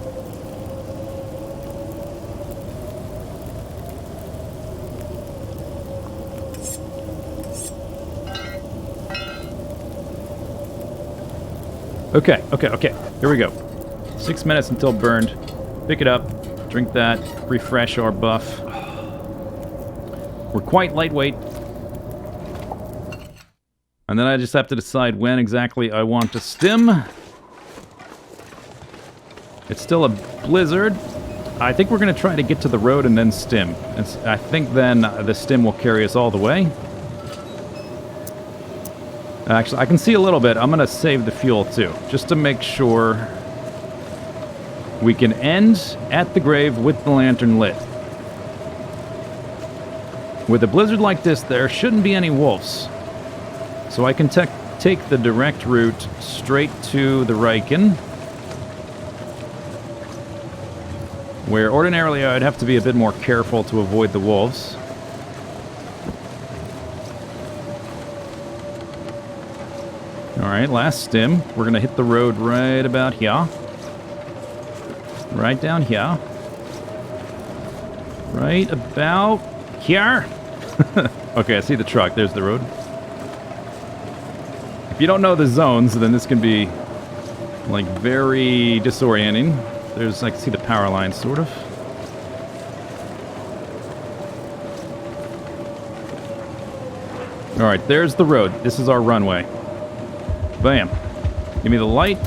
Okay. Here we go. 6 minutes until burned. Pick it up. Drink that. Refresh our buff. We're quite lightweight. And then I just have to decide when exactly I want to stim. It's still a blizzard. I think we're going to try to get to the road and then stim. I think then the stim will carry us all the way. Actually, I can see a little bit. I'm going to save the fuel too, just to make sure we can end at the grave with the lantern lit. With a blizzard like this, there shouldn't be any wolves. So I can take the direct route straight to the Riken, where ordinarily I'd have to be a bit more careful to avoid the wolves. Alright, last stim. We're going to hit the road right about here. Right down here. Right about here. Okay, I see the truck. There's the road. If you don't know the zones, then this can be, like, very disorienting. There's, I can see the power line, sort of. Alright, there's the road. This is our runway. Bam. Give me the light.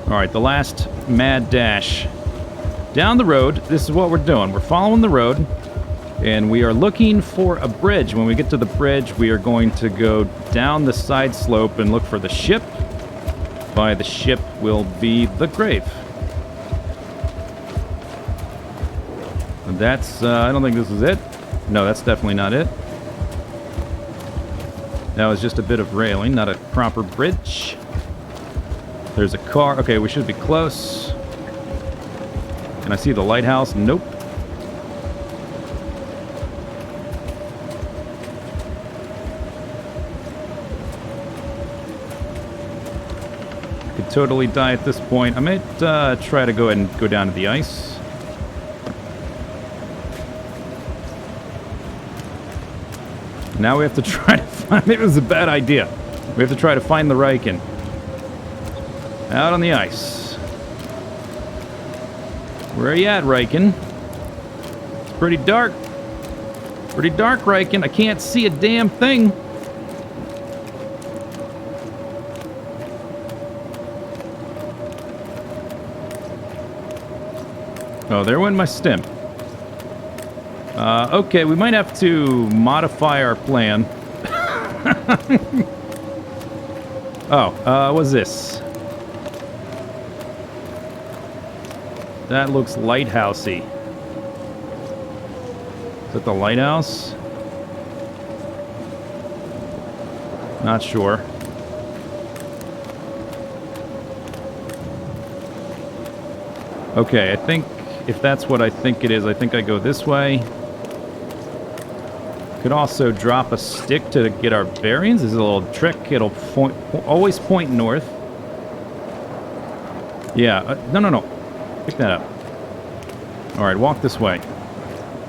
Alright, the last mad dash. Down the road, this is what we're doing. We're following the road, and we are looking for a bridge. When we get to the bridge, we are going to go down the side slope and look for the ship. By the ship will be the grave. And that's, I don't think this is it. No, that's definitely not it. That was just a bit of railing, not a proper bridge. There's a car. Okay, we should be close. Can I see the lighthouse? Nope. Could totally die at this point. I might try to go ahead and go down to the ice. Now we have to try to find... It was a bad idea. We have to try to find the Riken. Out on the ice. Where are you at, Riken? It's pretty dark. Pretty dark, Riken. I can't see a damn thing. Oh, there went my stim. Okay, we might have to modify our plan. Oh, what's this? That looks lighthousey. Is that the lighthouse? Not sure. Okay, I think if that's what I think it is, I think I go this way. Could also drop a stick to get our bearings. This is a little trick. It'll always point north. Yeah, no. Pick that up. Alright, walk this way.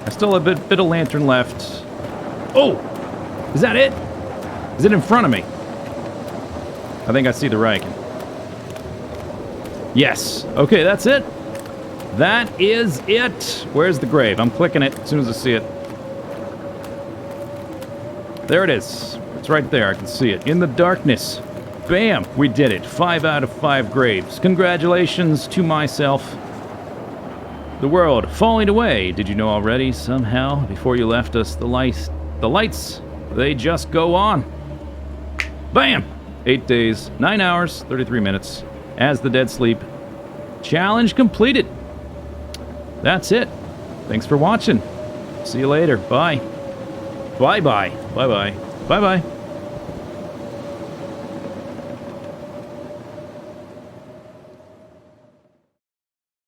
I still have a bit of lantern left. Oh! Is that it? Is it in front of me? I think I see the Riken. Yes. Okay, that's it. That is it. Where's the grave? I'm clicking it as soon as I see it. There it is. It's right there. I can see it. In the darkness. Bam! We did it. 5 out of 5 graves. Congratulations to myself. The world falling away. Did you know already? Somehow, before you left us, the lights, they just go on. Bam! 8 days, 9 hours, 33 minutes. As the dead sleep. Challenge completed. That's it. Thanks for watching. See you later. Bye. Bye-bye. Bye-bye. Bye-bye.